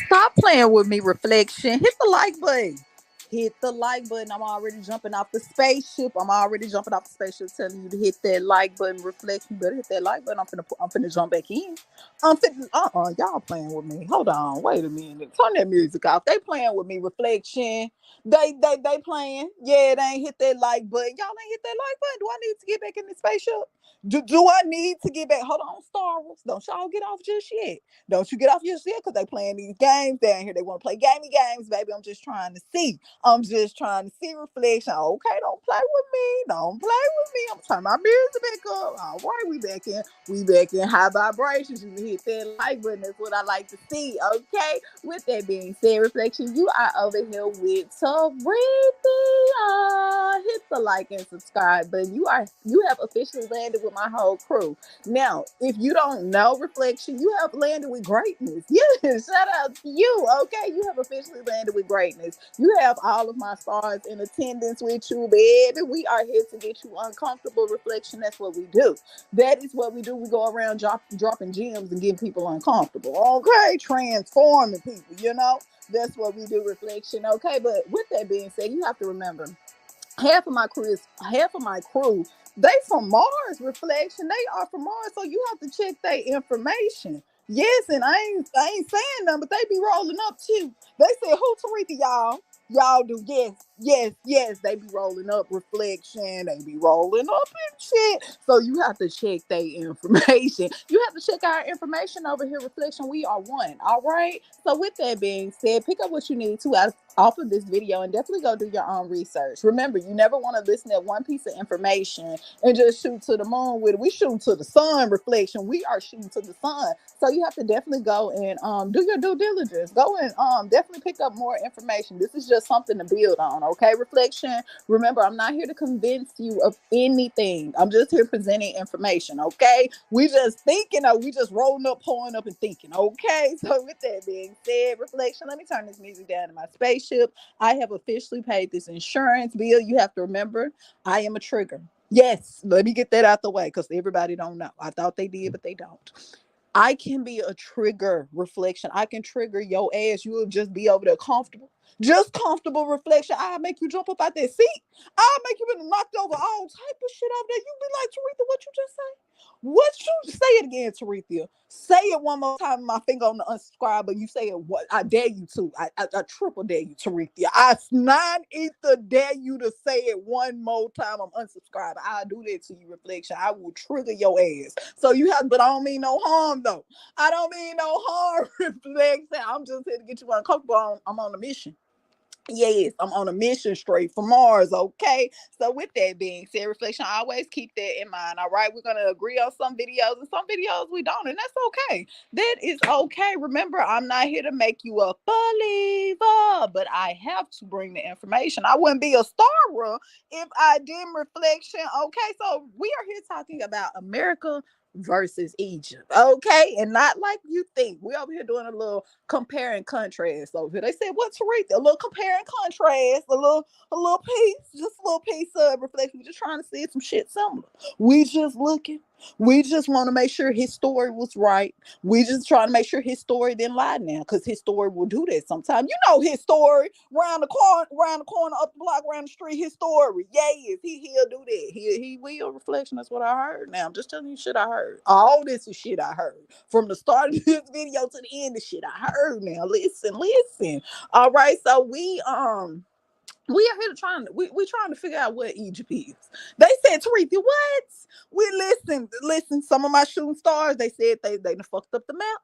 Stop playing with me, Reflection. Hit the like button. Hit the like button. I'm already jumping off the spaceship. I'm already jumping off the spaceship telling you to hit that like button, Reflection. You better hit that like button. I'm finna jump back in. I'm finna, y'all playing with me. Hold on, wait a minute. Turn that music off. They playing with me, Reflection. They playing. Yeah, they ain't hit that like button. Y'all ain't hit that like button. Do I need to get back in the spaceship? Do I need to get back? Hold on, Star Wars. Don't y'all get off just yet. Don't you get off your shit because they playing these games down here. They want to play gamey games, baby. I'm just trying to see. I'm just trying to see Reflection. Okay, don't play with me. Don't play with me. I'm turning my music back up. All right, we back in. We back in high vibrations. You can hit that like button. That's what I like to see. Okay. With that being said, Reflection, you are over here with Taritha. Hit the like and subscribe button. You have officially landed with my whole crew. Now, if you don't know, Reflection, you have landed with greatness. Yes, shout out to you. Okay, you have officially landed with greatness. You have all of my stars in attendance with you, baby. We are here to get you uncomfortable, Reflection. That's what we do. That is what we do. We go around dropping gems and getting people uncomfortable. Okay, transforming people. That's what we do, Reflection. Okay, but with that being said, you have to remember half of my crew, they from Mars, Reflection. They are from Mars, so you have to check their information. Yes, and I ain't saying nothing, but they be rolling up too. They said, "Who Taretha, y'all?" Y'all do, yes, yes, yes. They be rolling up, Reflection. They be rolling up and shit. So you have to check their information. You have to check our information over here, Reflection. We are one. All right. So with that being said, pick up what you need to off of this video and definitely go do your own research. Remember, you never want to listen to one piece of information and just shoot to the moon with it. We shoot to the sun, Reflection. We are shooting to the sun. So you have to definitely go and do your due diligence. Go and definitely pick up more information. This is just something to build on, okay, Reflection? Remember, I'm not here to convince you of anything. I'm just here presenting information, okay? We just thinking, we just rolling up, pulling up, and thinking, okay? So with that being said, Reflection, let me turn this music down in my spaceship. I have officially paid this insurance bill. You have to remember, I am a trigger. Yes, let me get that out the way because everybody don't know. I thought they did, but they don't. I can be a trigger, Reflection. I can trigger your ass. You will just be over there comfortable. Just comfortable, Reflection. I'll make you jump up out that seat. I'll make you been knocked over all type of shit over there. You be like, Taretha, what you just say? What you say it again, Taretha? Say it one more time. My finger on the unsubscribe, but you say it. What I dare you to. I triple dare you, Taretha. I nine ether dare you to say it one more time. I'm unsubscribed. I'll do that to you, Reflection. I will trigger your ass. So you have, but I don't mean no harm though. I don't mean no harm, Reflection. I'm just here to get you uncomfortable. I'm on a mission. Yes, I'm on a mission straight for Mars. Okay. So with that being said, Reflection, always keep that in mind. All right. We're gonna agree on some videos and some videos we don't, and that's okay. That is okay. Remember, I'm not here to make you a believer, but I have to bring the information. I wouldn't be a starer if I didn't, Reflection. Okay. So we are here talking about America versus Egypt. Okay. And not like you think. We're over here doing a little compare and contrast over here. They said, "What's Taretha?" A little compare and contrast, a little piece, just a little piece of Reflection. We're just trying to see some shit similar. We just looking. We just want to make sure his story was right. We just trying to make sure his story didn't lie now, because his story will do that sometimes. You know his story. Round the corner, up the block, around the street, his story. Yes, he'll do that. He will, Reflection. That's what I heard. Now I'm just telling you shit I heard. All this is shit I heard. From the start of this video to the end of shit I heard. Now listen. All right, so we are here to we trying to figure out what Egypt is. They said, Taretha, what? We listen. Some of my shooting stars, they said they done fucked up the map.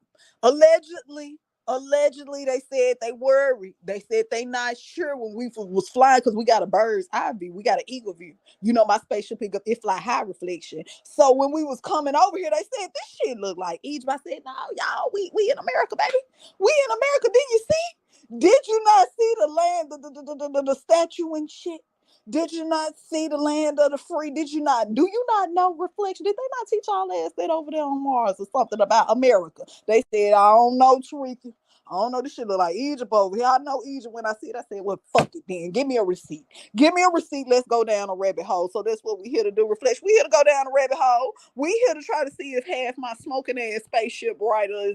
Allegedly, they said they worried. They said they not sure when we was flying because we got a bird's eye view. We got an eagle view. You know, my spaceship pick up, it fly high, Reflection. So when we was coming over here, they said this shit look like Egypt. I said, no, y'all, we in America, baby. We in America. Didn't you see? Did you not see the land, the statue and shit? Did you not see the land of the free? Did you not? Do you not know, Reflection? Did they not teach all ass that over there on Mars or something about America? They said, I don't know, Taretha. I don't know, this shit look like Egypt over here. I know Egypt when I see it. I said, well, fuck it then. Give me a receipt. Give me a receipt. Let's go down a rabbit hole. So that's what we here to do. Reflection. We here to go down a rabbit hole. We here to try to see if half my smoking ass spaceship writer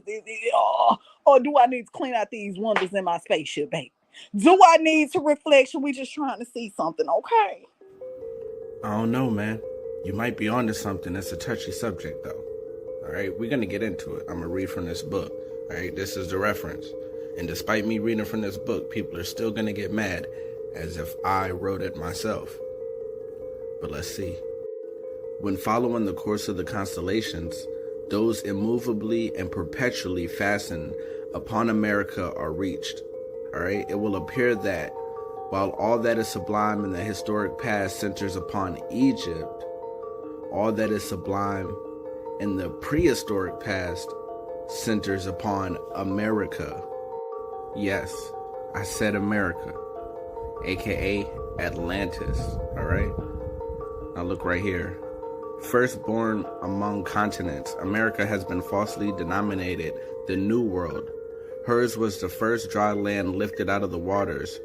or do I need to clean out these windows in my spaceship, baby? Do I need to reflection? We just trying to see something, okay? I don't know, man. You might be onto something. It's a touchy subject, though. All right, we're going to get into it. I'm going to read from this book. All right, this is the reference. And despite me reading from this book, people are still going to get mad as if I wrote it myself. But let's see. When following the course of the constellations, those immovably and perpetually fastened upon America are reached. All right, it will appear that while all that is sublime in the historic past centers upon Egypt, all that is sublime in the prehistoric past centers upon America. Yes, I said America, aka Atlantis, all right? Now look right here. Firstborn among continents, America has been falsely denominated the New World. Hers was the first dry land lifted out of the waters.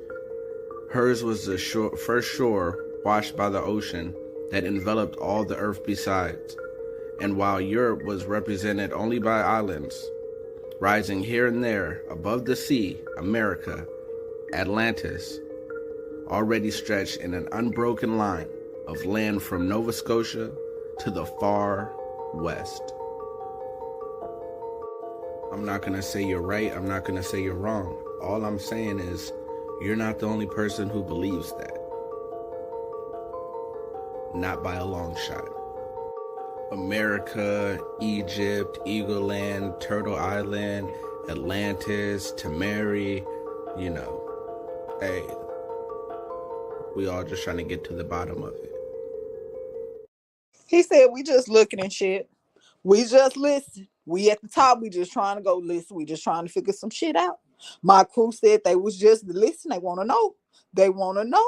Hers was the first shore washed by the ocean that enveloped all the earth besides. And while Europe was represented only by islands, rising here and there above the sea, America, Atlantis, already stretched in an unbroken line of land from Nova Scotia to the far west. I'm not going to say you're right. I'm not going to say you're wrong. All I'm saying is you're not the only person who believes that. Not by a long shot. America, Egypt, Eagle Land, Turtle Island, Atlantis, Tamari, you know, hey, we all just trying to get to the bottom of it. He said, we just looking and shit. We just listen. We at the top. We just trying to go listen. We just trying to figure some shit out. My crew said they was just listening. They want to know. They want to know.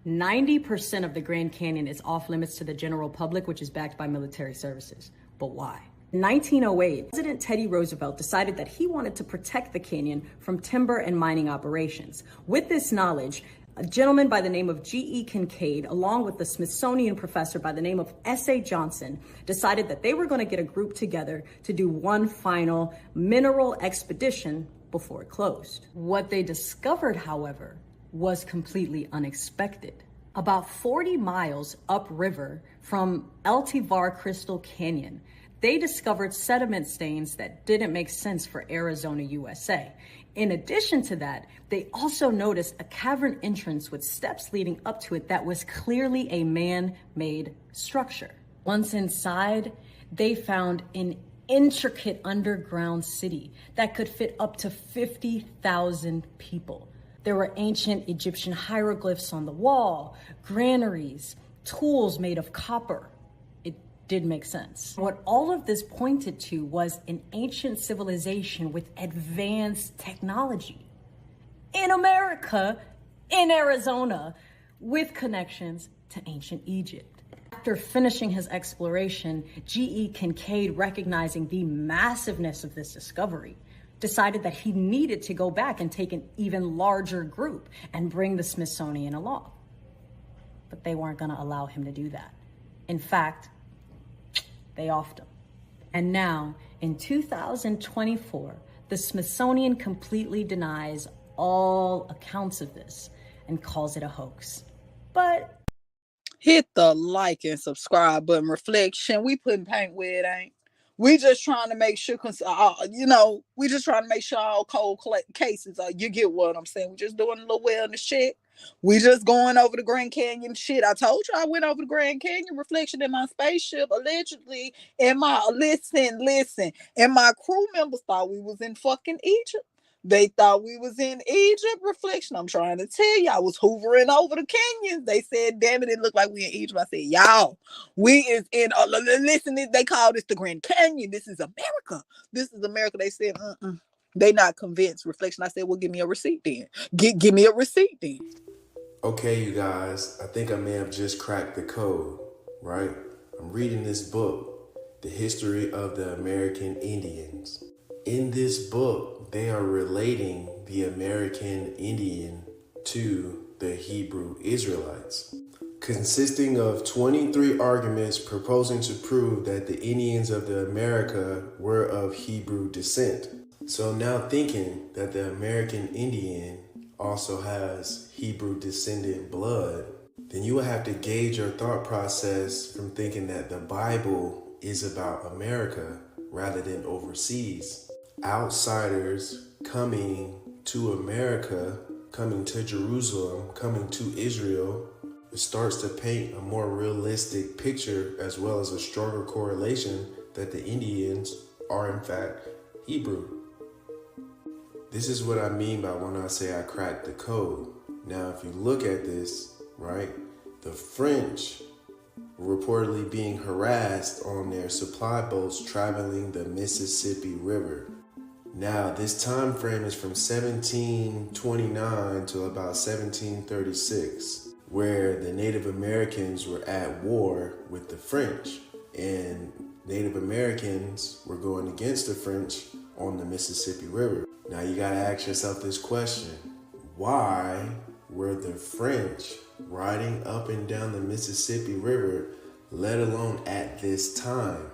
90% of the Grand Canyon is off limits to the general public, which is backed by military services. But why? In 1908, President Teddy Roosevelt decided that he wanted to protect the canyon from timber and mining operations. With this knowledge, a gentleman by the name of G.E. Kincaid, along with the Smithsonian professor by the name of S.A. Johnson, decided that they were going to get a group together to do one final mineral expedition before it closed. What they discovered, however, was completely unexpected. About 40 miles upriver from El Tivar Crystal Canyon, they discovered sediment stains that didn't make sense for Arizona, USA. In addition to that, they also noticed a cavern entrance with steps leading up to it that was clearly a man-made structure. Once inside, they found an intricate underground city that could fit up to 50,000 people. There were ancient Egyptian hieroglyphs on the wall, granaries, tools made of copper. It did make sense. What all of this pointed to was an ancient civilization with advanced technology in America, in Arizona, with connections to ancient Egypt. After finishing his exploration, G.E. Kincaid, recognizing the massiveness of this discovery, decided that he needed to go back and take an even larger group and bring the Smithsonian along. But they weren't going to allow him to do that. In fact, they offed him. And now, in 2024, the Smithsonian completely denies all accounts of this and calls it a hoax. But hit the like and subscribe button. Reflection. We putting paint where it ain't. We just trying to make sure, we just trying to make sure all cold cases are, you get what I'm saying. We just doing a little wellness check. We just going over the Grand Canyon shit. I told you I went over the Grand Canyon reflection in my spaceship, allegedly. And listen. And my crew members thought we was in fucking Egypt. They thought we was in Egypt. Reflection. I'm trying to tell you, I was hoovering over the canyons. They said, damn it, it looked like we in Egypt. I said, y'all, we is in, listen, they call this the Grand Canyon. This is America. This is America. They said, they not convinced. Reflection. I said, well, give me a receipt then. Give me a receipt then. Okay, you guys, I think I may have just cracked the code, right? I'm reading this book, The History of the American Indians. In this book, they are relating the American Indian to the Hebrew Israelites, consisting of 23 arguments proposing to prove that the Indians of the America were of Hebrew descent. So now thinking that the American Indian also has Hebrew descendant blood, then you would have to gauge your thought process from thinking that the Bible is about America rather than overseas. Outsiders coming to America, coming to Jerusalem, coming to Israel, it starts to paint a more realistic picture as well as a stronger correlation that the Indians are in fact Hebrew. This is what I mean by when I say I cracked the code. Now, if you look at this, right, the French were reportedly being harassed on their supply boats traveling the Mississippi River. Now, this time frame is from 1729 to about 1736, where the Native Americans were at war with the French, and Native Americans were going against the French on the Mississippi River. Now you gotta ask yourself this question: why were the French riding up and down the Mississippi River, let alone at this time?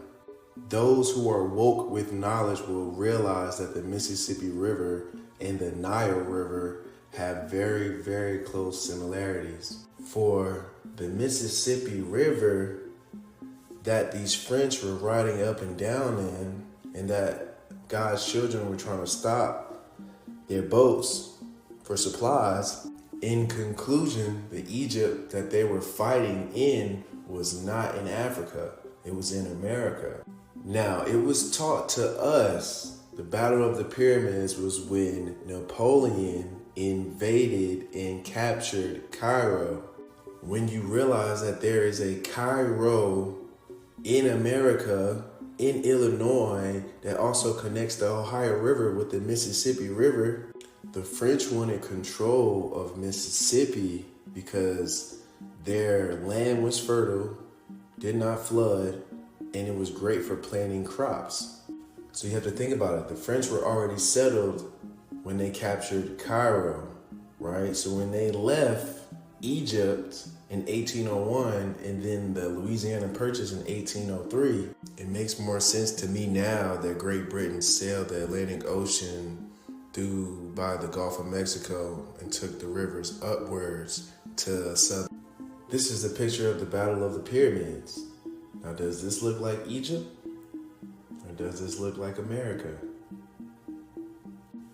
Those who are woke with knowledge will realize that the Mississippi River and the Nile River have very, very close similarities. For the Mississippi River that these French were riding up and down in, and that God's children were trying to stop their boats for supplies, in conclusion, the Egypt that they were fighting in was not in Africa, it was in America. Now, it was taught to us, the Battle of the Pyramids was when Napoleon invaded and captured Cairo. When you realize that there is a Cairo in America, in Illinois, that also connects the Ohio River with the Mississippi River, the French wanted control of Mississippi because their land was fertile, did not flood, and it was great for planting crops. So you have to think about it. The French were already settled when they captured Cairo, right? So when they left Egypt in 1801 and then the Louisiana Purchase in 1803, it makes more sense to me now that Great Britain sailed the Atlantic Ocean through by the Gulf of Mexico and took the rivers upwards to south. This is a picture of the Battle of the Pyramids. Now, does this look like Egypt? Or does this look like America?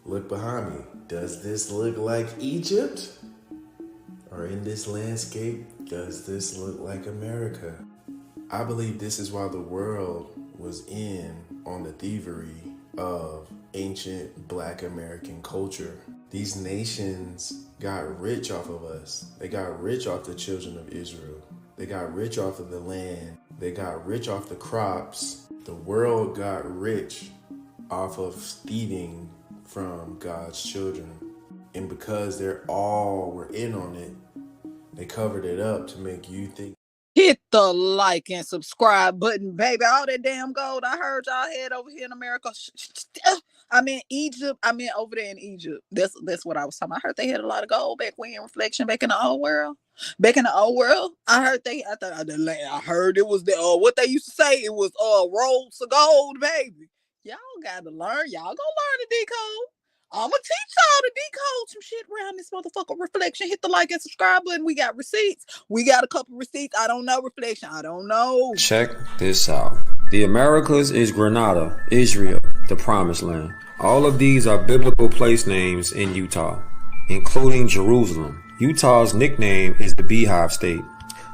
Look behind me. Does this look like Egypt? Or in this landscape, does this look like America? I believe this is why the world was in on the thievery of ancient Black American culture. These nations got rich off of us. They got rich off the children of Israel. They got rich off of the land. They got rich off the crops. The world got rich off of thieving from God's children. And because they're all were in on it, they covered it up to make you think. Hit the like and subscribe button, baby. All that damn gold I heard y'all had over here in America. I mean Egypt. I mean over there in Egypt. That's what I was talking about. I heard they had a lot of gold back when in Reflection, back in the old world. Back in the old world, I heard it was the what they used to say. It was rolls of gold, baby. Y'all gotta learn. Y'all gonna learn to decode. I'm gonna teach y'all to decode some shit around this motherfucker Reflection. Hit the like and subscribe button. We got receipts. We got a couple receipts. I don't know, Reflection. I don't know. Check this out. The Americas is Grenada, Israel, the Promised Land. All of these are biblical place names in Utah, including Jerusalem. Utah's nickname is the Beehive State.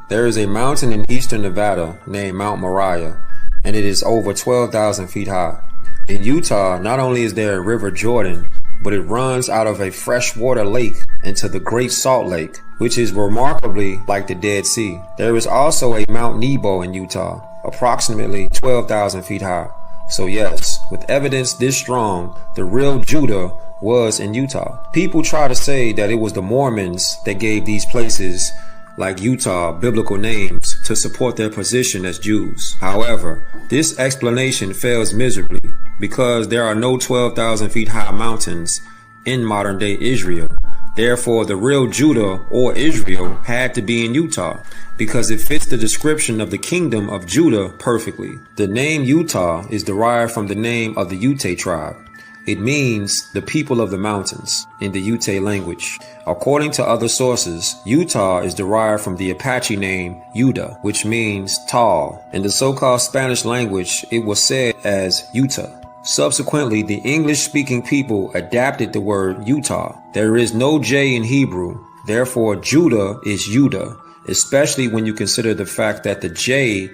There is a mountain in eastern Nevada named Mount Moriah, and it is over 12,000 feet high. In Utah, not only is there a River Jordan, but it runs out of a freshwater lake into the Great Salt Lake, which is remarkably like the Dead Sea. There is also a Mount Nebo in Utah, approximately 12,000 feet high. So yes, with evidence this strong, the real Judah was in Utah. People try to say that it was the Mormons that gave these places like Utah biblical names to support their position as Jews. However, this explanation fails miserably because there are no 12,000 feet high mountains in modern day Israel. Therefore, the real Judah or Israel had to be in Utah because it fits the description of the kingdom of Judah perfectly. The name Utah is derived from the name of the Ute tribe. It means the people of the mountains in the Ute language. According to other sources, Utah is derived from the Apache name Yuda, which means tall. In the so-called Spanish language, it was said as Utah. Subsequently, the English-speaking people adapted the word Utah. There is no J in Hebrew, therefore Judah is Yuda, especially when you consider the fact that the J.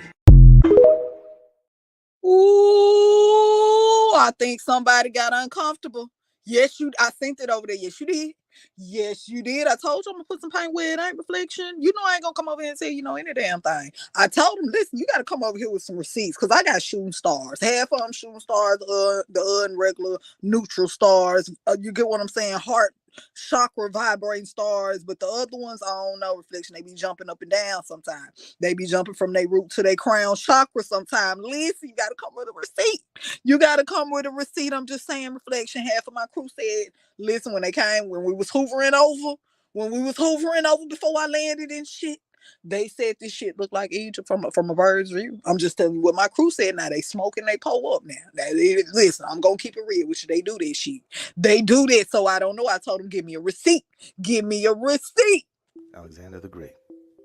Ooh, I think somebody got uncomfortable. Yes, I sent it over there. Yes, you did. Yes, you did. I told you I'm gonna put some paint where it ain't reflection. You know I ain't gonna come over here and tell you know any damn thing. I told him, listen, you gotta come over here with some receipts because I got shooting stars. Half of them shooting stars, the unregular neutral stars. You get what I'm saying? Heart chakra vibrating stars, but the other ones I don't know. Reflection, they be jumping up and down sometimes. They be jumping from their root to their crown chakra sometimes. Listen, you gotta come with a receipt. You gotta come with a receipt. I'm just saying, reflection. Half of my crew said, listen, when we was hoovering over before I landed and shit, they said this shit looked like Egypt from a bird's view. I'm just telling you what my crew said. Now they smoking, they pull up now. Listen, I'm gonna keep it real with you. They do this shit. They do this, so I don't know. I told them, give me a receipt. Give me a receipt. Alexander the Great.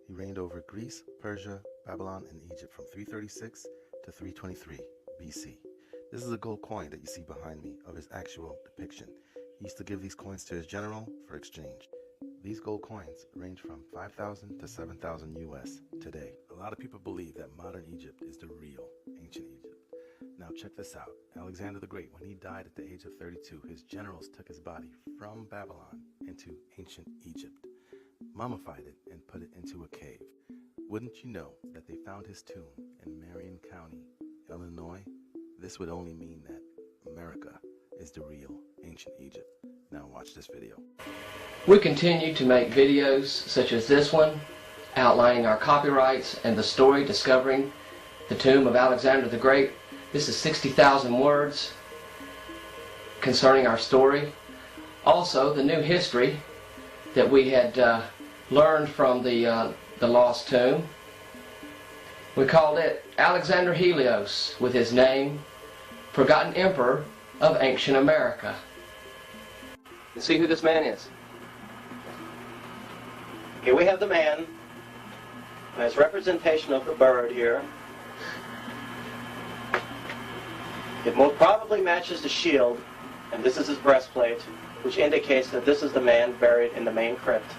He reigned over Greece, Persia, Babylon, and Egypt from 336 to 323 BC. This is a gold coin that you see behind me of his actual depiction. He used to give these coins to his general for exchange. These gold coins range from 5,000 to 7,000 US today. A lot of people believe that modern Egypt is the real ancient Egypt. Now check this out. Alexander the Great, when he died at the age of 32, his generals took his body from Babylon into ancient Egypt, mummified it, and put it into a cave. Wouldn't you know that they found his tomb in Marion County, Illinois? This would only mean that America is the real ancient Egypt. Now watch this video. We continue to make videos such as this one, outlining our copyrights and the story discovering the tomb of Alexander the Great. This is 60,000 words concerning our story. Also, the new history that we had learned from the lost tomb. We called it Alexander Helios, with his name, Forgotten Emperor of Ancient America. And see who this man is. Here we have the man as representation of the bird here. It most probably matches the shield, and this is his breastplate, which indicates that this is the man buried in the main crypt.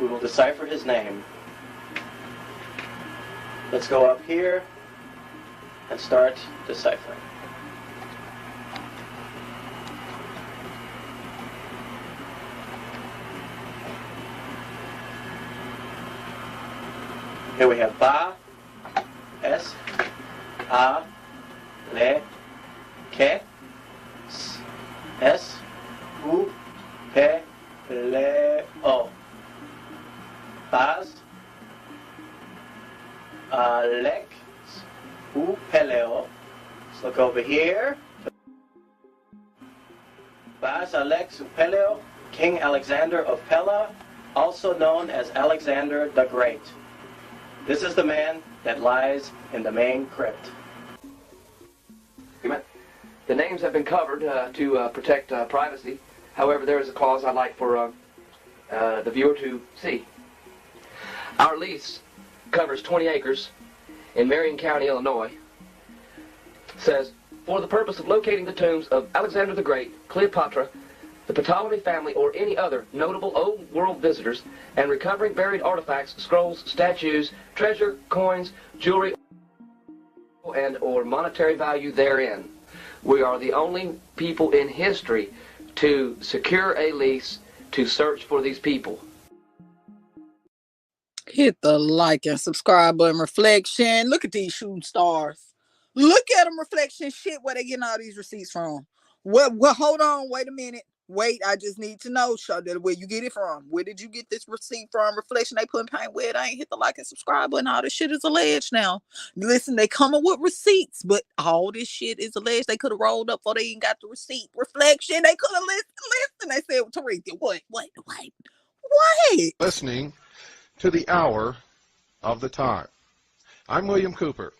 We will decipher his name. Let's go up here and start deciphering. Here we have Ba, S, A, Le, Ke, S, U, Pe, Le, O. Baz, Alex, U, Peleo. Let's look over here. Baz, Alex, Upeleo, King Alexander of Pella, also known as Alexander the Great. This is the man that lies in the main crypt. The names have been covered to protect privacy. However, there is a clause I'd like for the viewer to see. Our lease covers 20 acres in Marion County, Illinois. It says, for the purpose of locating the tombs of Alexander the Great, Cleopatra, the Ptolemy family, or any other notable old world visitors, and recovering buried artifacts, scrolls, statues, treasure, coins, jewelry, and or monetary value therein. We are the only people in history to secure a lease to search for these people. Hit the like and subscribe button, reflection. Look at these shooting stars. Look at them, reflection. Shit, where they getting all these receipts from? Well, hold on. Wait a minute. Wait, I just need to know, where you get it from. Where did you get this receipt from? Reflection, they put in paint where I ain't hit the like and subscribe button. All this shit is alleged now. Listen, they coming with receipts, but all this shit is alleged. They could have rolled up before they even got the receipt. Reflection, they could have listened. They said, Teresa, what? Listening to the hour of the time. I'm William Cooper.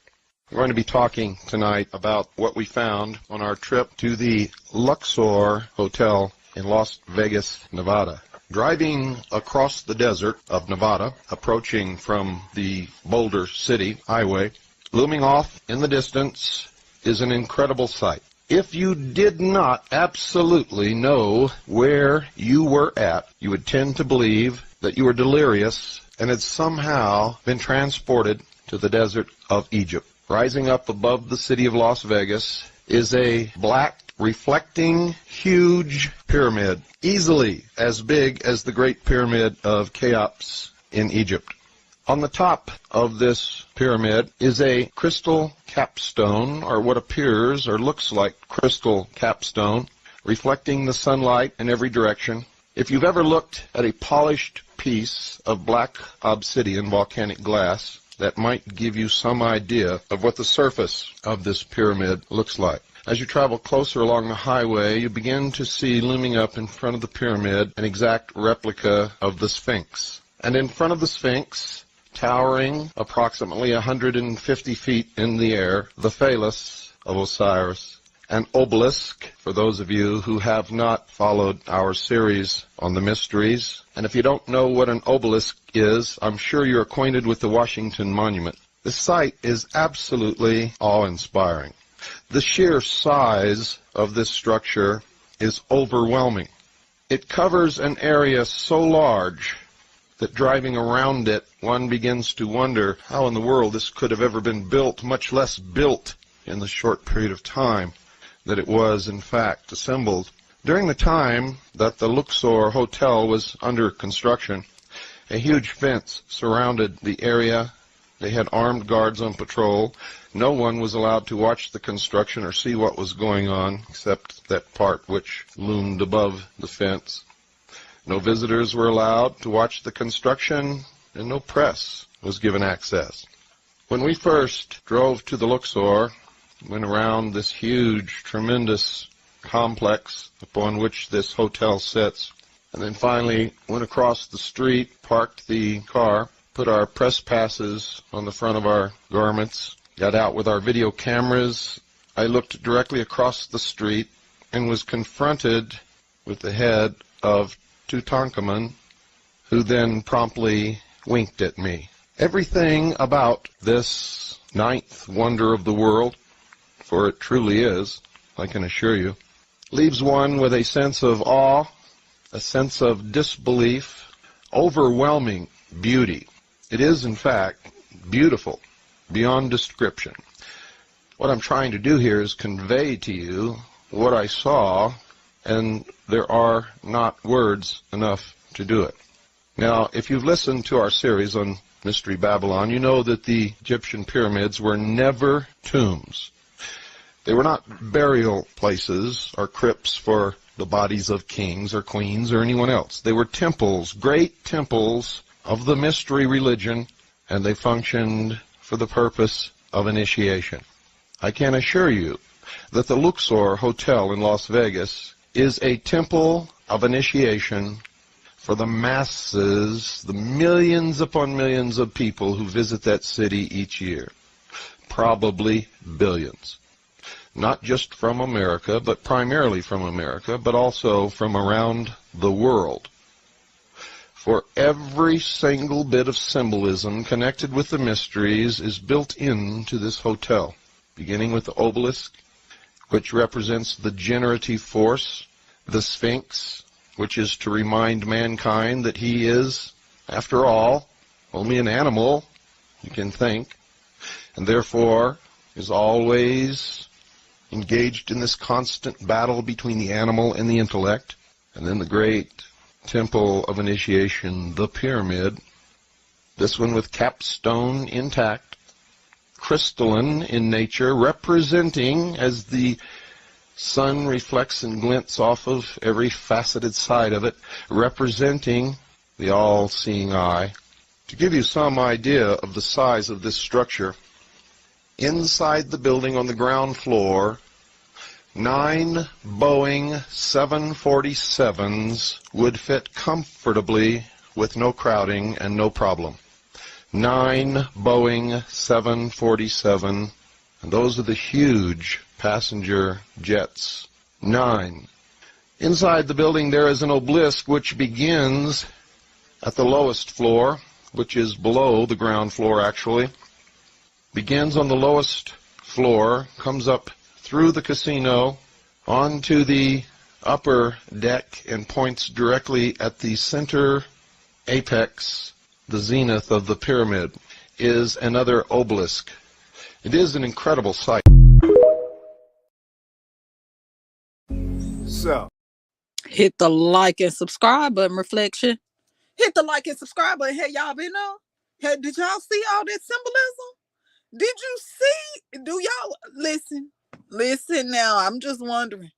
We're going to be talking tonight about what we found on our trip to the Luxor Hotel in Las Vegas, Nevada. Driving across the desert of Nevada, approaching from the Boulder City Highway, looming off in the distance is an incredible sight. If you did not absolutely know where you were at, you would tend to believe that you were delirious and had somehow been transported to the desert of Egypt. Rising up above the city of Las Vegas is a black, reflecting, huge pyramid, easily as big as the Great Pyramid of Cheops in Egypt. On the top of this pyramid is a crystal capstone, or what appears or looks like crystal capstone, reflecting the sunlight in every direction. If you've ever looked at a polished piece of black obsidian volcanic glass, that might give you some idea of what the surface of this pyramid looks like. As you travel closer along the highway, you begin to see looming up in front of the pyramid an exact replica of the Sphinx. And in front of the Sphinx, towering approximately 150 feet in the air, the phallus of Osiris, an obelisk, for those of you who have not followed our series on the mysteries. And if you don't know what an obelisk is, I'm sure you're acquainted with the Washington Monument. The sight is absolutely awe-inspiring. The sheer size of this structure is overwhelming. It covers an area so large that driving around it, one begins to wonder how in the world this could have ever been built, much less built in the short period of time that it was, in fact, assembled. During the time that the Luxor Hotel was under construction, a huge fence surrounded the area. They had armed guards on patrol. No one was allowed to watch the construction or see what was going on, except that part which loomed above the fence. No visitors were allowed to watch the construction, and no press was given access. When we first drove to the Luxor, went around this huge, tremendous complex upon which this hotel sits, and then finally went across the street, parked the car, put our press passes on the front of our garments, got out with our video cameras. I looked directly across the street and was confronted with the head of Tutankhamun, who then promptly winked at me. Everything about this ninth wonder of the world, for it truly is, I can assure you, leaves one with a sense of awe, a sense of disbelief, overwhelming beauty. It is, in fact, beautiful beyond description. What I'm trying to do here is convey to you what I saw, and there are not words enough to do it. Now, if you've listened to our series on Mystery Babylon, you know that the Egyptian pyramids were never tombs. They were not burial places or crypts for the bodies of kings or queens or anyone else. They were temples, great temples of the mystery religion, and they functioned for the purpose of initiation. I can assure you that the Luxor Hotel in Las Vegas is a temple of initiation for the masses, the millions upon millions of people who visit that city each year. Probably billions. Not just from America, but primarily from America, but also from around the world. For every single bit of symbolism connected with the mysteries is built into this hotel, beginning with the obelisk, which represents the generative force, the Sphinx, which is to remind mankind that he is, after all, only an animal who can think, and therefore is always engaged in this constant battle between the animal and the intellect. And then the great temple of initiation, the pyramid, this one with capstone intact, crystalline in nature, representing as the sun reflects and glints off of every faceted side of it, representing the all-seeing eye. To give you some idea of the size of this structure, inside the building on the ground floor, 9 Boeing 747s would fit comfortably with no crowding and no problem. 9 Boeing 747, and those are the huge passenger jets. 9. Inside the building there is an obelisk which begins at the lowest floor, which is below the ground floor actually. Begins on the lowest floor, comes up through the casino onto the upper deck and points directly at the center apex, the zenith of the pyramid, is another obelisk. It is an incredible sight. So, hit the like and subscribe button, Reflection. Hit the like and subscribe button. Hey, y'all been on? Hey, did y'all see all that symbolism? Did you see? Do y'all listen? Listen now. I'm just wondering,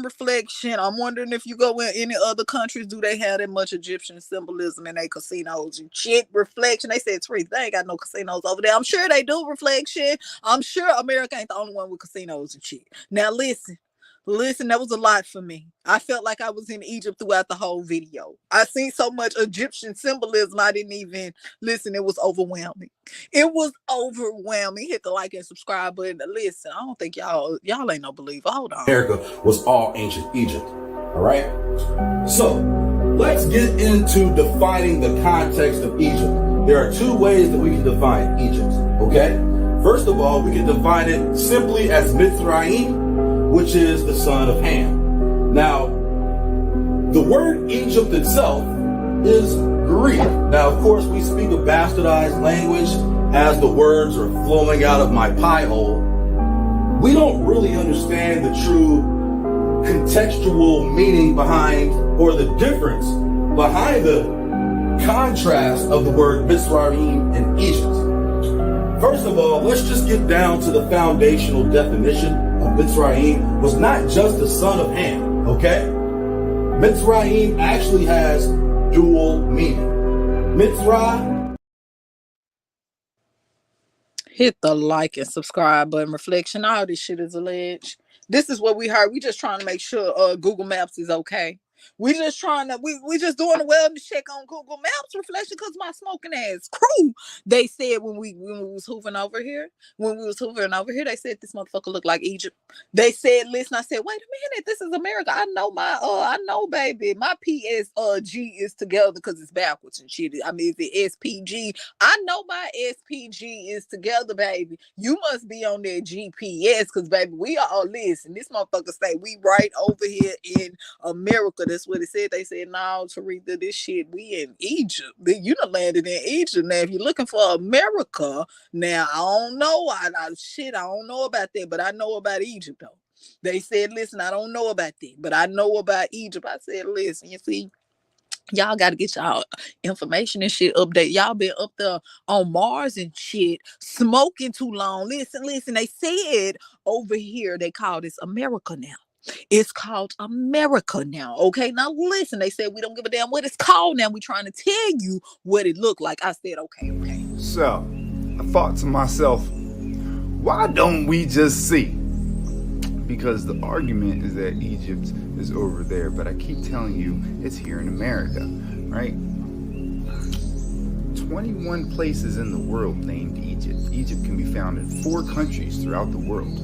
Reflection. I'm wondering if you go in any other countries, do they have that much Egyptian symbolism in their casinos and shit? Reflection. They said, Therese, they ain't got no casinos over there. I'm sure they do, Reflection. I'm sure America ain't the only one with casinos and shit. Now listen, that was a lot for me. I felt like I was in Egypt throughout the whole video. I seen so much Egyptian symbolism, I didn't even listen. It was overwhelming. It was overwhelming. Hit the like and subscribe button. Listen, I don't think y'all ain't no believer. Hold on. America was all ancient Egypt. All right. So let's get into defining the context of Egypt. There are 2 ways that we can define Egypt. Okay. First of all, we can define it simply as Mitzrayim, which is the son of Ham. Now, the word Egypt itself is Greek. Now, of course, we speak a bastardized language as the words are flowing out of my pie hole. We don't really understand the true contextual meaning behind, or the difference behind the contrast of the word Mitzrayim and Egypt. First of all, let's just get down to the foundational definition of Mitzrayim. Was not just the son of Ham, okay? Mitzrayim actually has dual meaning. Mitzrayim. Hit the like and subscribe button, Reflection. All this shit is alleged. This is what we heard. We just trying to make sure Google Maps is okay. We just trying to, we just doing a wellness check on Google Maps, Reflection, because my smoking ass crew, they said when we was hovering over here, they said this motherfucker looked like Egypt. They said, listen, I said, wait a minute, this is America. I know baby, my PSG is together because it's backwards and shit. I mean, is it SPG? I know my SPG is together, baby. You must be on their GPS because, baby, we all listen. This motherfucker say we right over here in America. That's what it said. They said, no, Teresa, this shit, we in Egypt. You done landed in Egypt. Now, if you're looking for America, now, I don't know. I don't know about that, but I know about Egypt, though. They said, listen, I don't know about that, but I know about Egypt. I said, listen, you see, y'all got to get y'all information and shit update. Y'all been up there on Mars and shit, smoking too long. Listen, they said over here, they call this America now. It's called America now. Okay, now listen, they said we don't give a damn what it's called now. We trying to tell you what it looked like. I said, okay. So, I thought to myself, why don't we just see? Because the argument is that Egypt is over there, but I keep telling you it's here in America, right? 21 places in the world named Egypt. Egypt can be found in 4 countries throughout the world.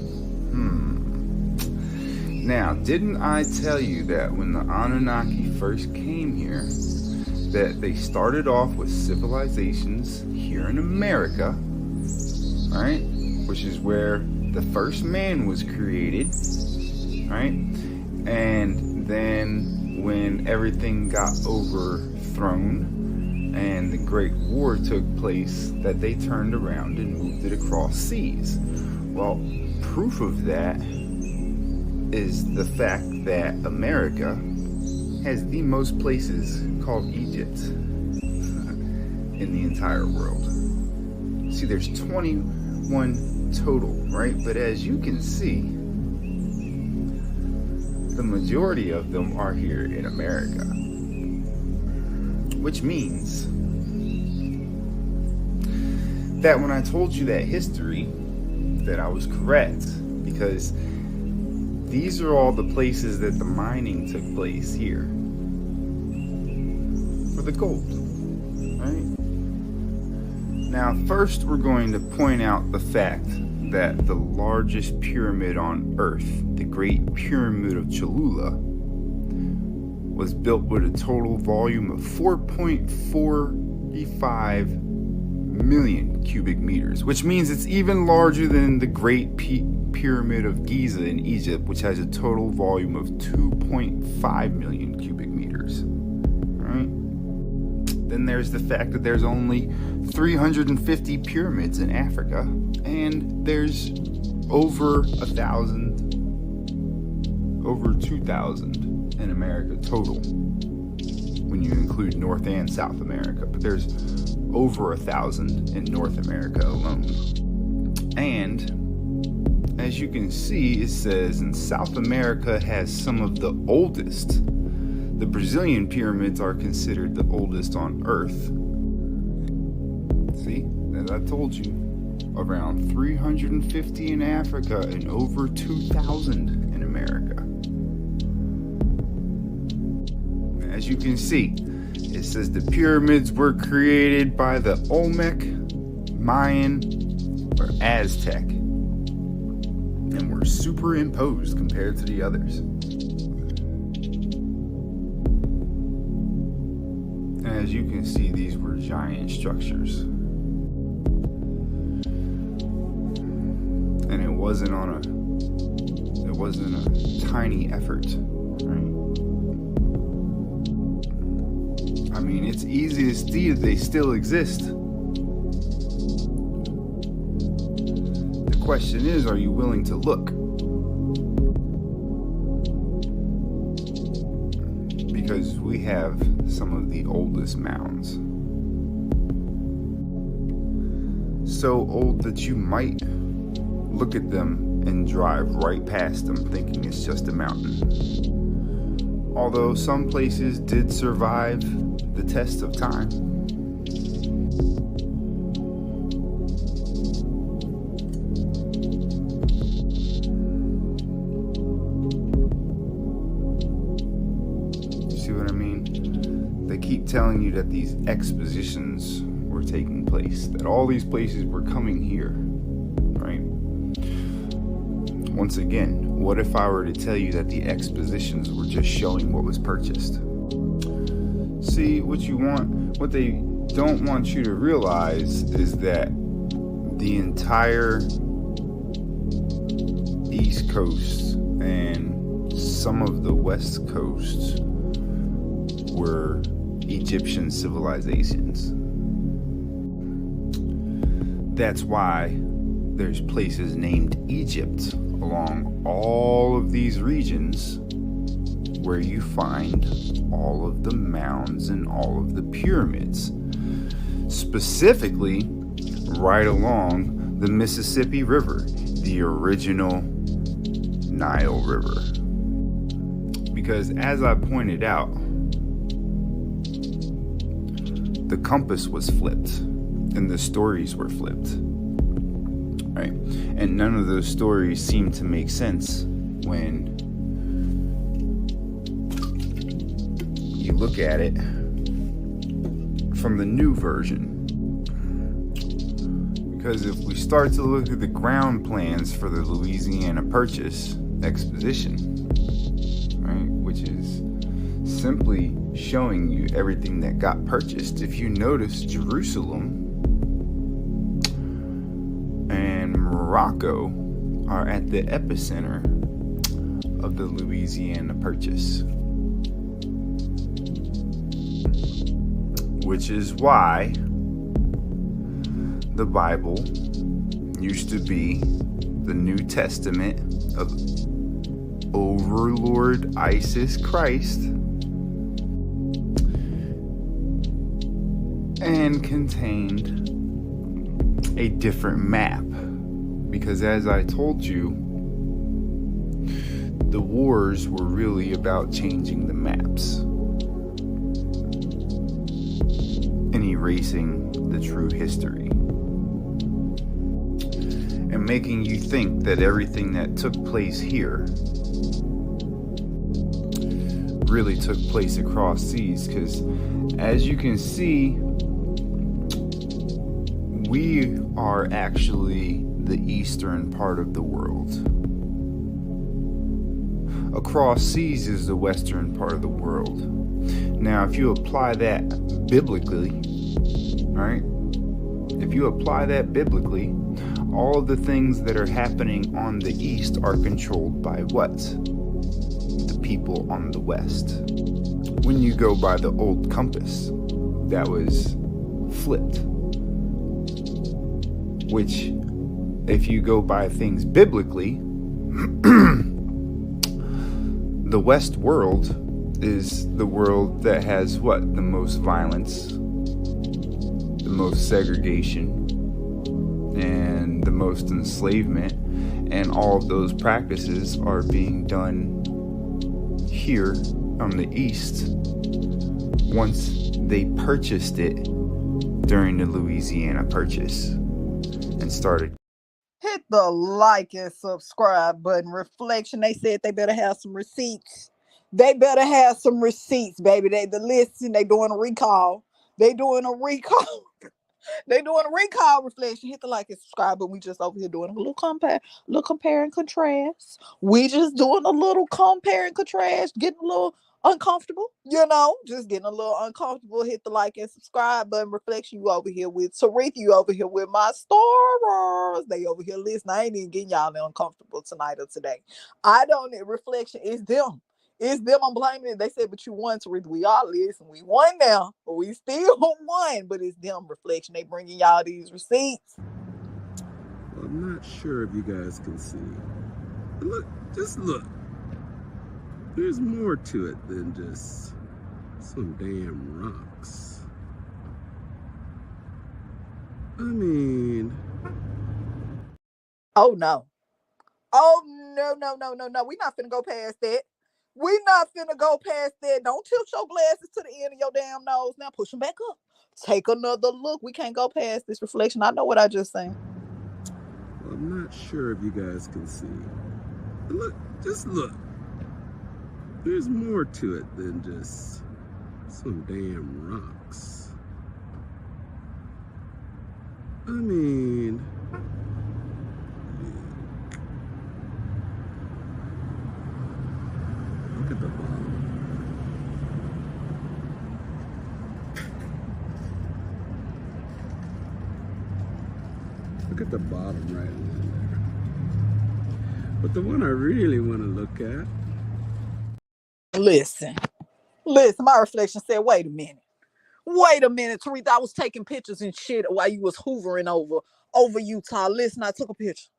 Now, didn't I tell you that when the Anunnaki first came here, that they started off with civilizations here in America, right? Which is where the first man was created, right? And then when everything got overthrown and the Great War took place, that they turned around and moved it across seas. Well, proof of that is the fact that America has the most places called Egypt in the entire world. See, there's 21 total, right? But as you can see, the majority of them are here in America. Which means that when I told you that history, that I was correct, because these are all the places that the mining took place here for the gold, right? Now, first we're going to point out the fact that the largest pyramid on Earth, the Great Pyramid of Cholula, was built with a total volume of 4.45 million cubic meters, which means it's even larger than the Great Pyramid of Giza in Egypt, which has a total volume of 2.5 million cubic meters. Right? Then there's the fact that there's only 350 pyramids in Africa, and there's over 2,000 in America total, when you include North and South America. But there's over 1,000 in North America alone. And as you can see, it says in South America has some of the oldest. The Brazilian pyramids are considered the oldest on Earth. See, as I told you, around 350 in Africa and over 2,000 in America. As you can see, it says the pyramids were created by the Olmec, Mayan, or Aztec, and were superimposed compared to the others. As you can see, these were giant structures. And it wasn't a tiny effort, right? I mean, it's easy to see that they still exist. The question is, are you willing to look? Because we have some of the oldest mounds. So old that you might look at them and drive right past them thinking it's just a mountain. Although some places did survive the test of time. You see what I mean? They keep telling you that these expositions were taking place, that all these places were coming here, right? Once again, what if I were to tell you that the expositions were just showing what was purchased? See, what they don't want you to realize is that the entire East Coast and some of the West Coast were Egyptian civilizations. That's why there's places named Egypt along all of these regions where you find all of the mounds and all of the pyramids. Specifically, right along the Mississippi River, the original Nile River. Because as I pointed out, the compass was flipped and the stories were flipped. Right? And none of those stories seem to make sense when you look at it from the new version. Because if we start to look at the ground plans for the Louisiana Purchase exposition, right, which is simply showing you everything that got purchased. If you notice, Jerusalem and Morocco are at the epicenter of the Louisiana Purchase. Which is why the Bible used to be the New Testament of Overlord Isis Christ and contained a different map. Because as I told you, the wars were really about changing the maps and erasing the true history, and making you think that everything that took place here really took place across seas. Because as you can see, we are actually the eastern part of the world. Across seas is the western part of the world. Now, if you apply that biblically, right? If you apply that biblically, all of the things that are happening on the east are controlled by what? The people on the west. When you go by the old compass, that was flipped. Which, if you go by things biblically, the West world is the world that has what? The most violence, the most segregation, and the most enslavement. And all of those practices are being done here on the East once they purchased it during the Louisiana Purchase and started. Hit the like and subscribe button. Reflection, they said they better have some receipts. They better have some receipts, baby. They doing a recall. They doing a recall. They doing a recall. Reflection. Hit the like and subscribe button. We just over here doing a little compare and contrast. We just doing a little compare and contrast, getting a little uncomfortable, just getting a little uncomfortable. Hit the like and subscribe button. Reflection, you over here with Tariq, you over here with my Star Wars. They over here listening. I ain't even getting y'all uncomfortable tonight or today. I don't need reflection. It's them. It's them. I'm blaming it. They said, but you won, Tariq. We all listen. We won now, but we still won. But it's them. Reflection. They bringing y'all these receipts. Well, I'm not sure if you guys can see. But look, just look. There's more to it than just some damn rocks. I mean... Oh, no. Oh, no. We're not finna go past that. We're not finna go past that. Don't tilt your glasses to the end of your damn nose. Now push them back up. Take another look. We can't go past this reflection. I know what I just said. Well, I'm not sure if you guys can see. But look, just look. There's more to it than just some damn rocks. I mean... Look at the bottom. Look at the bottom right in there. But the one I really want to look at... Listen, my reflection said, wait a minute, Tariq. I was taking pictures and shit while you was hoovering over Utah. Listen, I took a picture.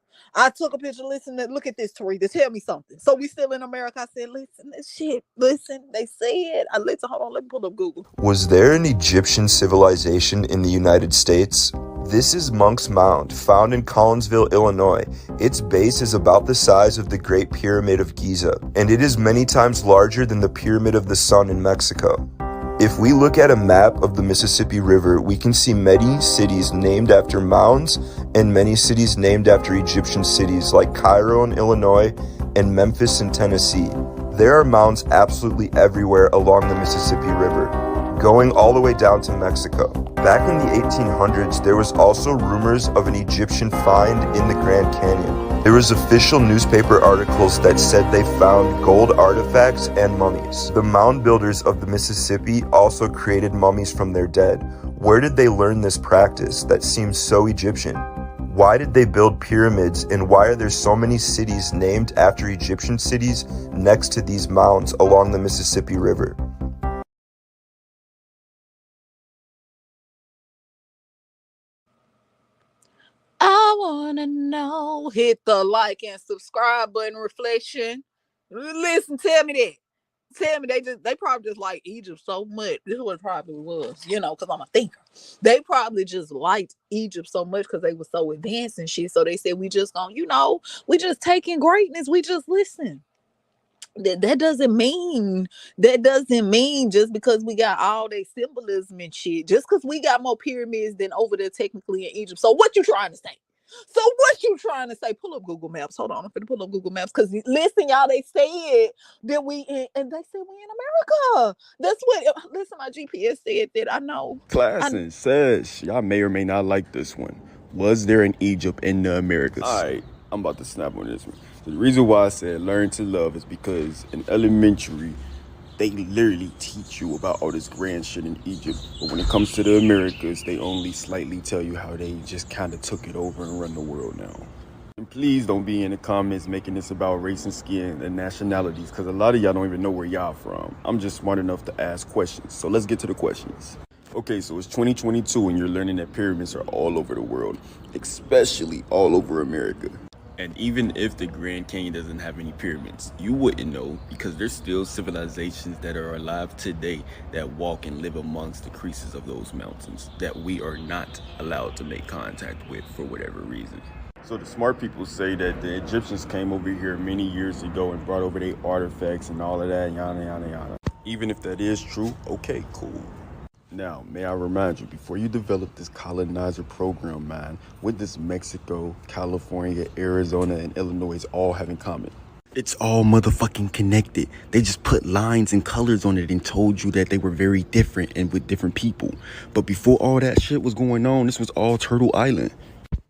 Listen, look at this, Tariq. Tell me something. So we still in America? I said, listen, this shit. Listen, they said. Hold on, let me pull up Google. Was there an Egyptian civilization in the United States? This is Monk's Mound, found in Collinsville, Illinois. Its base is about the size of the Great Pyramid of Giza, and it is many times larger than the Pyramid of the Sun in Mexico. If we look at a map of the Mississippi River, we can see many cities named after mounds and many cities named after Egyptian cities like Cairo in Illinois and Memphis in Tennessee. There are mounds absolutely everywhere along the Mississippi River, going all the way down to Mexico. Back in the 1800s, there was also rumors of an Egyptian find in the Grand Canyon. There was official newspaper articles that said they found gold artifacts and mummies. The mound builders of the Mississippi also created mummies from their dead. Where did they learn this practice that seems so Egyptian? Why did they build pyramids, and why are there so many cities named after Egyptian cities next to these mounds along the Mississippi River? I wanna know. Hit the like and subscribe button. Reflection. Listen, tell me that. Tell me they probably just like Egypt so much. This is what it probably was, because I'm a thinker. They probably just liked Egypt so much because they were so advanced and shit. So they said we just gonna, we just taking greatness. We just listen. That doesn't mean just because we got all that symbolism and shit, just because we got more pyramids than over there technically in Egypt. So what you trying to say? Pull up Google Maps. Hold on, I'm finna pull up Google Maps because listen, y'all, they said that we in America. That's what. Listen, my GPS said that. I know. Class and says y'all may or may not like this one. Was there an Egypt in the Americas? All right, I'm about to snap on this one. So the reason why I said learn to love is because in elementary, they literally teach you about all this grand shit in Egypt. But when it comes to the Americas, they only slightly tell you how they just kind of took it over and run the world now. And please don't be in the comments making this about race and skin and nationalities, because a lot of y'all don't even know where y'all from. I'm just smart enough to ask questions. So let's get to the questions. Okay, so it's 2022 and you're learning that pyramids are all over the world, especially all over America. And even if the Grand Canyon doesn't have any pyramids, you wouldn't know because there's still civilizations that are alive today that walk and live amongst the creases of those mountains that we are not allowed to make contact with for whatever reason. So the smart people say that the Egyptians came over here many years ago and brought over their artifacts and all of that, yada, yada, yada. Even if that is true, okay, cool. Now, may I remind you, before you develop this colonizer program, man, what does Mexico, California, Arizona, and Illinois all have in common? It's all motherfucking connected. They just put lines and colors on it and told you that they were very different and with different people. But before all that shit was going on, this was all Turtle Island.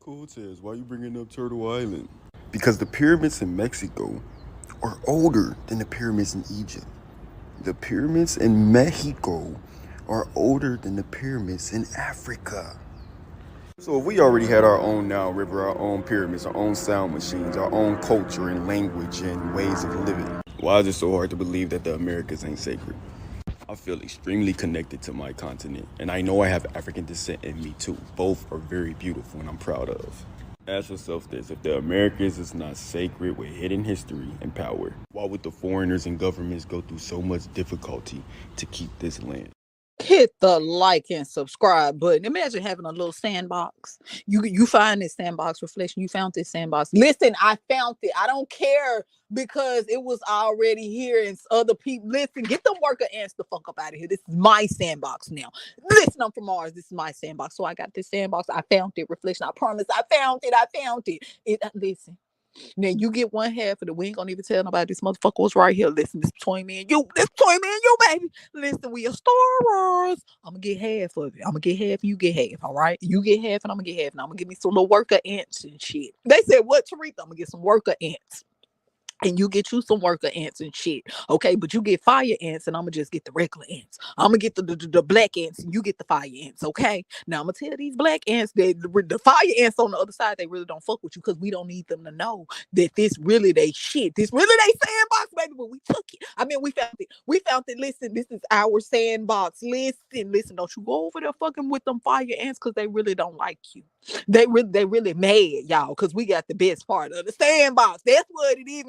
Cool, Tez, why are you bringing up Turtle Island? Because the pyramids in Mexico are older than the pyramids in Egypt. The pyramids in Mexico are older than the pyramids in Africa. So if we already had our own Nile River, our own pyramids, our own sound machines, our own culture and language and ways of living, why is it so hard to believe that the Americas ain't sacred? I feel extremely connected to my continent, and I know I have African descent in me too. Both are very beautiful and I'm proud of. Ask yourself this: if the Americas is not sacred with hidden history and power, why would the foreigners and governments go through so much difficulty to keep this land? Hit the like and subscribe button. Imagine having a little sandbox. You find this sandbox reflection. You found this sandbox. Listen, I found it. I don't care because it was already here and other people. Listen, get the worker ants the fuck up out of here. This is my sandbox now. Listen, I'm from Mars. This is my sandbox. So I got this sandbox. I found it. Reflection. I promise. I found it. Listen. Now you get one half of it. We ain't gonna even tell nobody this motherfucker was right here. Listen, this between me and you. Baby. Listen, we are Star Wars. I'm gonna get half of it. I'm gonna get half, you get half. All right. You get half and I'm gonna get half. And I'm gonna give me some little worker ants and shit. They said, what, Tariq? I'm gonna get some worker ants. And you get you some worker ants and shit. Okay, but you get fire ants and I'm gonna just get the regular ants. I'm gonna get the black ants and you get the fire ants. Okay, now I'm gonna tell these black ants that the fire ants on the other side, they really don't fuck with you because we don't need them to know that this really they shit. This really they sandbox, baby. But we took it. I mean, we found it. Listen, this is our sandbox. Listen, don't you go over there fucking with them fire ants because they really don't like you. They really mad, y'all, because we got the best part of the sandbox. That's what it is.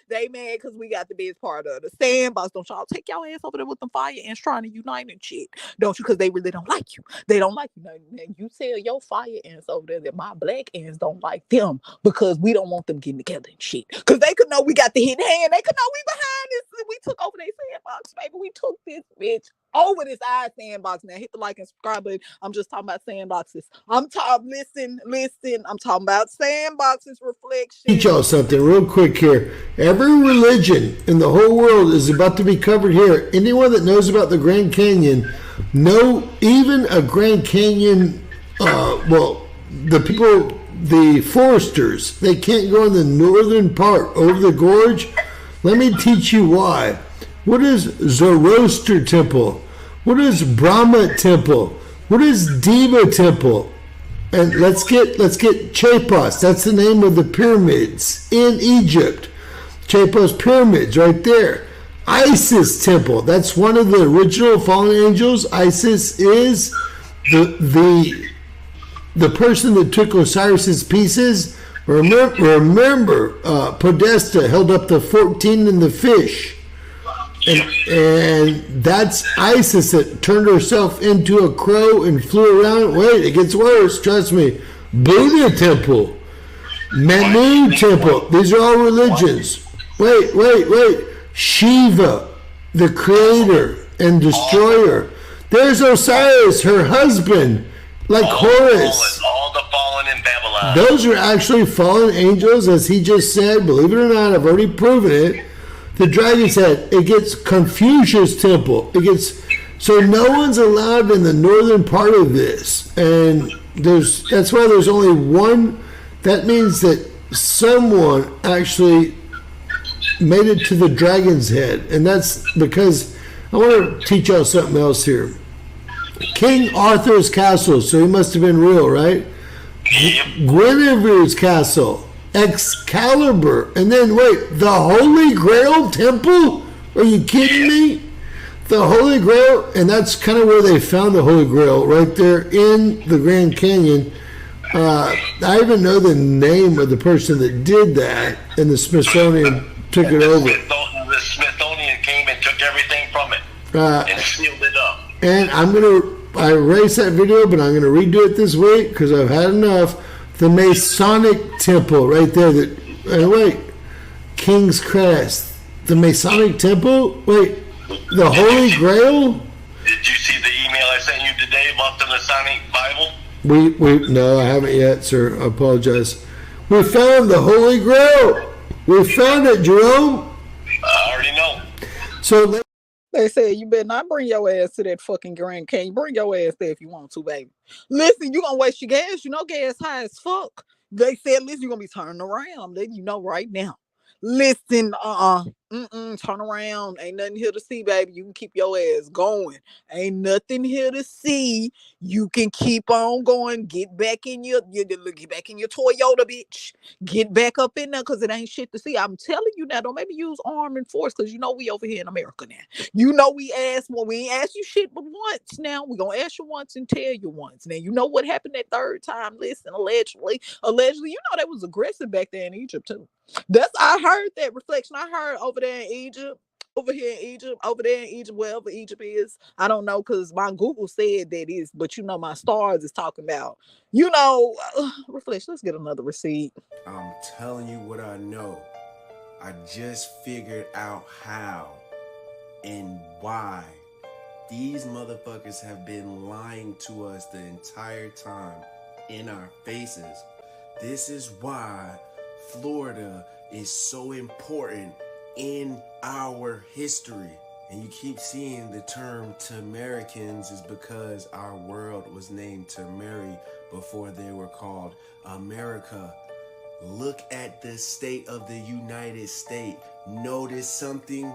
They mad because we got the best part of the sandbox. Don't y'all take y'all ass over there with them fire ants trying to unite and shit. Don't you? Because they really don't like you. They don't like you. Now, you tell your fire ants over there that my black ants don't like them because we don't want them getting together and shit. Because they could know we got the hidden hand. They could know we behind this. We took over their sandbox, baby. We took this bitch over this sandbox. Now hit the like and subscribe button. I'm just talking about sandboxes. I'm talking about sandboxes, reflection. Teach y'all something real quick here. Every religion in the whole world is about to be covered here. Anyone that knows about the Grand Canyon, even a Grand Canyon, the foresters, they can't go in the northern part over the gorge. Let me teach you why. What is Zoroaster Temple? What is Brahma Temple? What is Deva Temple? And let's get Chepos. That's the name of the pyramids in Egypt. Chepos pyramids right there. Isis Temple. That's one of the original fallen angels. Isis is the person that took Osiris's pieces. Remember, Podesta held up the 14 and the fish. And that's Isis that turned herself into a crow and flew around. Wait, it gets worse. Trust me. Buddha Temple, Manu Temple. These are all religions. Wait. Shiva, the creator and destroyer. There's Osiris, her husband, like Horus. All the fallen in Babylon. Those are actually fallen angels, as he just said. Believe it or not, I've already proven it. The dragon's head, it gets Confucius temple. So no one's allowed in the northern part of this. And that's why there's only one. That means that someone actually made it to the dragon's head. And that's because I want to teach y'all something else here. King Arthur's castle, so he must have been real, right? Guinevere's castle, Excalibur, and then wait, the Holy Grail temple? Are you kidding me? The Holy Grail, and that's kind of where they found the Holy Grail, right there in the Grand Canyon. I even know the name of the person that did that, and the Smithsonian took it over. The Smithsonian came and took everything from it and sealed it up. And I erased that video, but I'm going to redo it this week because I've had enough. The Masonic Temple right there. Wait, King's Crest. The Masonic Temple? Wait, the Holy Grail? Did you see the email I sent you today about the Masonic Bible? No, I haven't yet, sir. I apologize. We found the Holy Grail. We found it, Jerome. I already know. So they said you better not bring your ass to that fucking Grand Canyon. Bring your ass there if you want to, baby. Listen, you gonna waste your gas. You know gas high as fuck. They said, listen, you're gonna be turning around. I'm letting you know right now. Listen, turn around. Ain't nothing here to see, baby. You can keep your ass going. Ain't nothing here to see. You can keep on going. Get back in your Toyota, bitch. Get back up in there because it ain't shit to see. I'm telling you now, don't maybe use arm and force because you know we over here in America now. You know we ain't asked you shit but once now. We gonna ask you once and tell you once. Now you know what happened that third time. Listen, allegedly, you know they was aggressive back there in Egypt too. I heard that reflection. I heard over there in Egypt, over here in Egypt, over there in Egypt, wherever Egypt is. I don't know because my Google said that is, but you know my stars is talking about, reflection. Let's get another receipt. I'm telling you what I know. I just figured out how and why these motherfuckers have been lying to us the entire time in our faces. This is why Florida is so important in our history. And you keep seeing the term Tamaricans is because our world was named Tamari before they were called America. Look at the state of the United States. Notice something?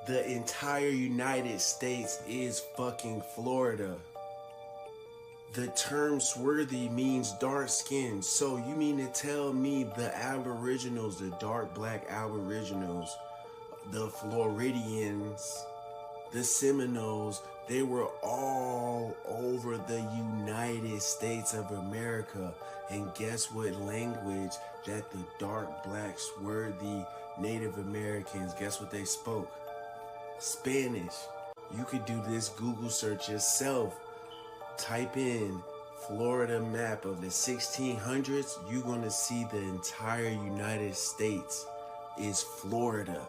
The entire United States is fucking Florida. The term swarthy means dark skin. So you mean to tell me the Aboriginals, the dark black Aboriginals, the Floridians, the Seminoles, they were all over the United States of America. And guess what language that the dark black swarthy Native Americans, guess what they spoke? Spanish. You could do this Google search yourself. Type in Florida map of the 1600s, you're going to see the entire United States is Florida.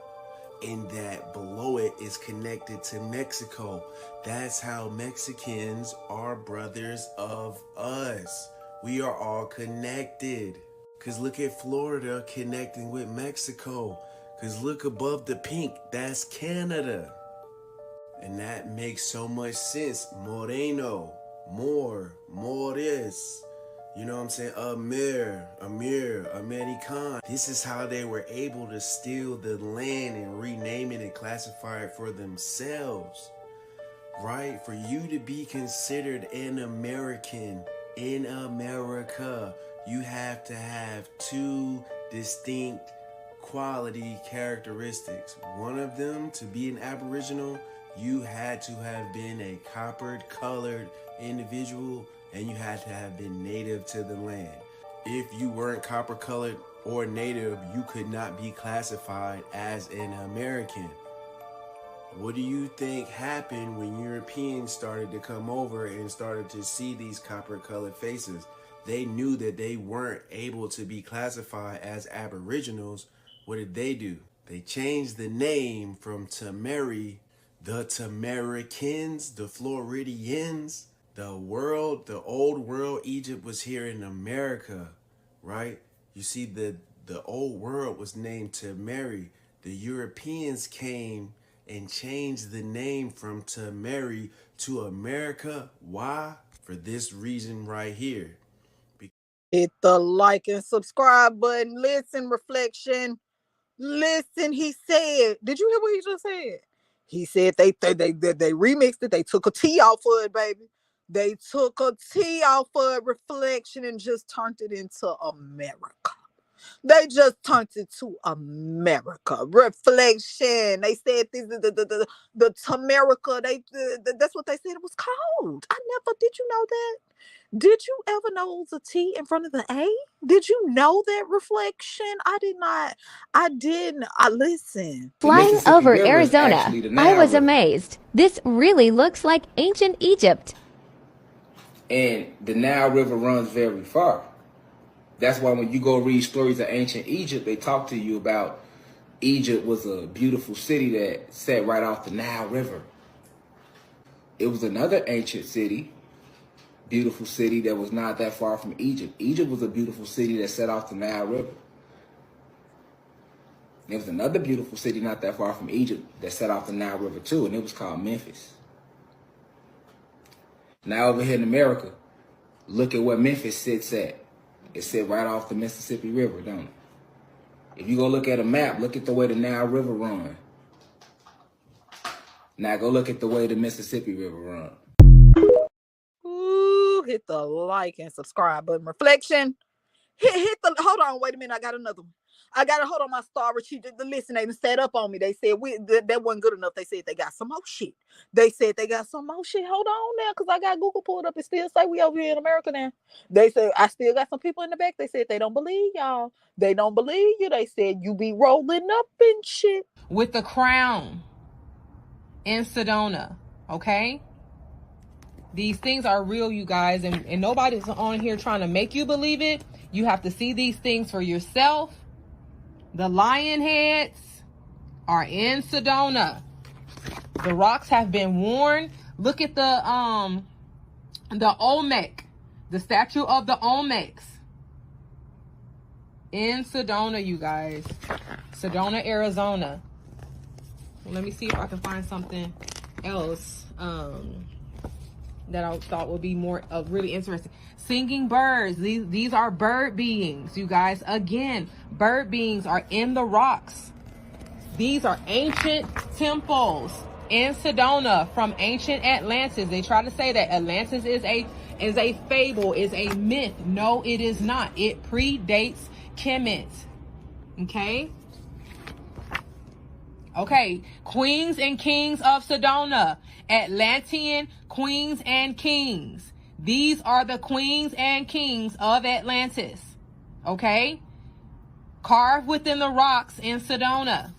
And that below it is connected to Mexico. That's how Mexicans are brothers of us. We are all connected. Because look at Florida connecting with Mexico. Because look above the pink, that's Canada. And that makes so much sense. Moreno. Morris, you know what I'm saying? Amir, American. This is how they were able to steal the land and rename it and classify it for themselves, right? For you to be considered an American in America, you have to have two distinct quality characteristics. One of them, to be an Aboriginal, you had to have been a copper-colored individual and you had to have been native to the land. If you weren't copper-colored or native, you could not be classified as an American. What do you think happened when Europeans started to come over and started to see these copper-colored faces? They knew that they weren't able to be classified as Aboriginals what did they do? They changed the name from Tamari, the Tamaricans, the Floridians, the old world. Egypt was here in America, right? You see, the old world was named Tamari. The Europeans came and changed the name from Tamari to America. Why? For this reason right here. Hit the like and subscribe button. Listen, Reflection. Listen, he said. Did you hear what he just said? He said they remixed it. They took a T off of it, baby. They took a T off of Reflection and just turned it into America. They just turned it to America. Reflection. They said this the Tamerica. That's what they said it was called. Did you know that? Did you ever know it was a T in front of the A? Did you know that, Reflection? I did not. I didn't. Listen. Flying over Arizona, I was amazed. This really looks like ancient Egypt. And the Nile River runs very far. That's why when you go read stories of ancient Egypt, they talk to you about Egypt was a beautiful city that sat right off the Nile River. It was another ancient city, beautiful city that was not that far from Egypt. Egypt was a beautiful city that sat off the Nile River. There was another beautiful city not that far from Egypt that sat off the Nile River too, and it was called Memphis. Now over here in America, look at where Memphis sits at. It sit right off the Mississippi River, don't it? If you go look at a map, look at the way the Nile River runs. Now go look at the way the Mississippi River runs. Ooh, hit the like and subscribe button. Reflection. Hit the, hold on, wait a minute, I got another one. I got to hold on my star. Listen, they set up on me. They said that wasn't good enough. They said they got some more shit. They said they got some more shit. Hold on now, because I got Google pulled up and still say we over here in America now. They said I still got some people in the back. They said they don't believe y'all. They don't believe you. They said you be rolling up and shit. With the crown in Sedona, okay? These things are real, you guys, and nobody's on here trying to make you believe it. You have to see these things for yourself. The lion heads are in Sedona. The rocks have been worn. Look at the Olmec, the statue of the Olmecs in Sedona, you guys. Sedona, Arizona. Well, let me see if I can find something else that I thought would be more really interesting. Singing birds. These are bird beings, you guys. Again, bird beings are in the rocks. These are ancient temples in Sedona from ancient Atlantis. They try to say that Atlantis is a fable, is a myth. No, it is not. It predates Kemet. Okay? Okay, queens and kings of Sedona. Atlantean queens and kings. These are the queens and kings of Atlantis. Okay? Carved within the rocks in Sedona.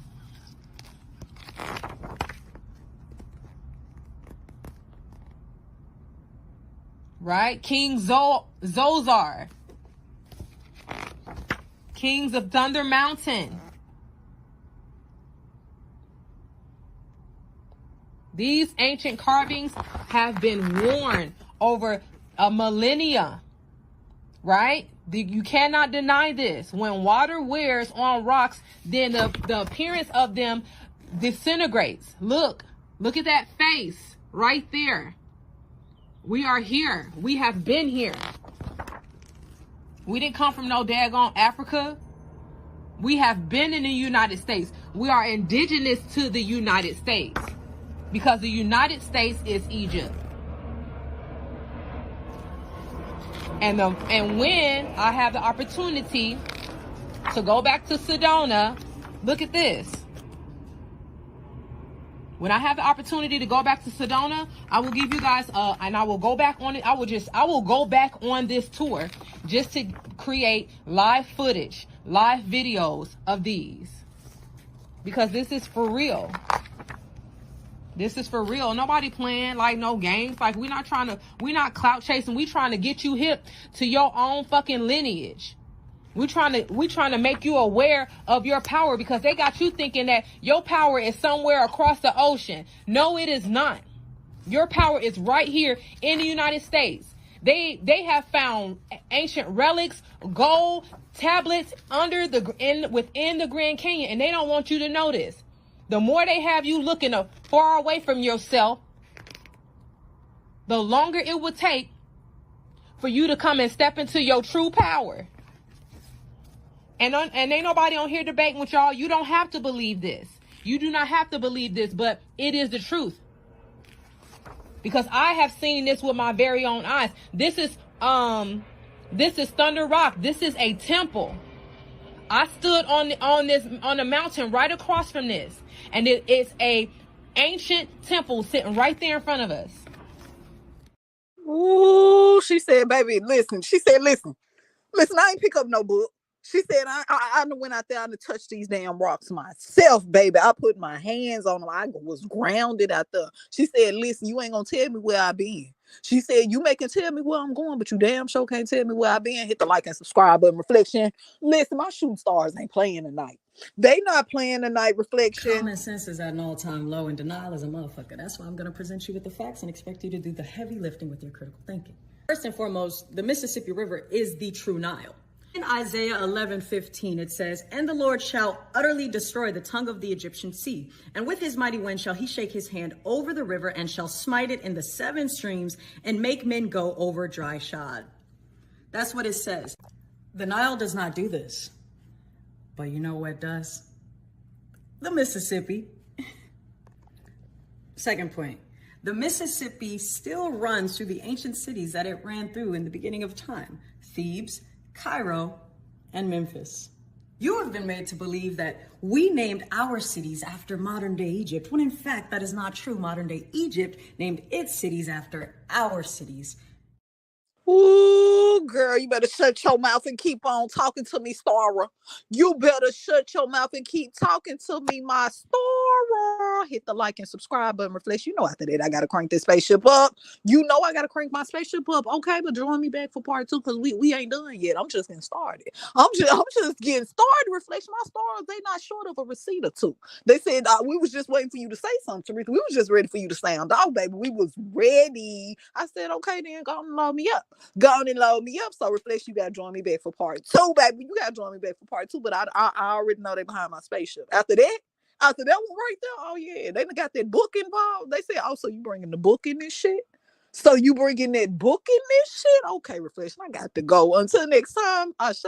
Right? King Zozar. Kings of Thunder Mountain. These ancient carvings have been worn over a millennia, right? You cannot deny this. When water wears on rocks, then the appearance of them disintegrates. Look at that face right there. We are here. We have been here. We didn't come from no daggone Africa. We have been in the United States. We are indigenous to the United States because the United States is Egypt. And when I have the opportunity to go back to Sedona, look at this. When I have the opportunity to go back to Sedona, I will give you guys and I will go back on it. I will go back on this tour just to create live footage, live videos of these. Because this is for real. This is for real. Nobody playing like no games. Like we're not clout chasing. We trying to get you hip to your own fucking lineage. We're trying to make you aware of your power, because they got you thinking that your power is somewhere across the ocean. No, it is not. Your power is right here in the United States. They have found ancient relics, gold tablets within the Grand Canyon, and they don't want you to know this. The more they have you looking far away from yourself, the longer it will take for you to come and step into your true power. And ain't nobody on here debating with y'all. You don't have to believe this. You do not have to believe this, but it is the truth. Because I have seen this with my very own eyes. This is Thunder Rock. This is a temple. I stood on the mountain right across from this, and it is a ancient temple sitting right there in front of us. Ooh, she said, baby, listen. She said, listen, I ain't pick up no book. She said, I went out there and touched these damn rocks myself, baby. I put my hands on them. I was grounded out there. She said, listen, you ain't gonna tell me where I been. She said, you may can tell me where I'm going, but you damn sure can't tell me where I been. Hit the like and subscribe button, Reflection. Listen, my shooting stars ain't playing tonight. They not playing tonight, Reflection. Common sense is at an all-time low, and denial is a motherfucker. That's why I'm going to present you with the facts and expect you to do the heavy lifting with your critical thinking. First and foremost, the Mississippi River is the true Nile. In Isaiah 11:15, it says, "And the Lord shall utterly destroy the tongue of the Egyptian sea, and with his mighty wind shall he shake his hand over the river, and shall smite it in the 7 streams, and make men go over dry shod." That's what it says. The Nile does not do this. But you know what does? The Mississippi. Second point. The Mississippi still runs through the ancient cities that it ran through in the beginning of time. Thebes, Cairo, and Memphis. You have been made to believe that we named our cities after modern-day Egypt, when in fact that is not true. Modern-day Egypt named its cities after our cities. Ooh, girl, you better shut your mouth and keep on talking to me, Starra. You better shut your mouth and keep talking to me, my Starra. Hit the like and subscribe button, Reflection. You know after that I gotta crank this spaceship up. You know I gotta crank my spaceship up. Okay, but join me back for part 2, because we ain't done yet. I'm just getting started. I'm just getting started, Reflection. My stars, they not short of a receipt or 2. They said we was just waiting for you to say something, Teresa. We was just ready for you to sound off, baby. We was ready. I said, okay, then go and load me up. Go on and load me up. So Reflection, you gotta join me back for part 2, baby. You gotta join me back for part 2. But I already know they behind my spaceship. After that one right there, oh yeah, they got that book involved. They said, oh, so you bringing the book in this shit? So you bringing that book in this shit? Okay, Reflection, I got to go. Until next time, Ashe.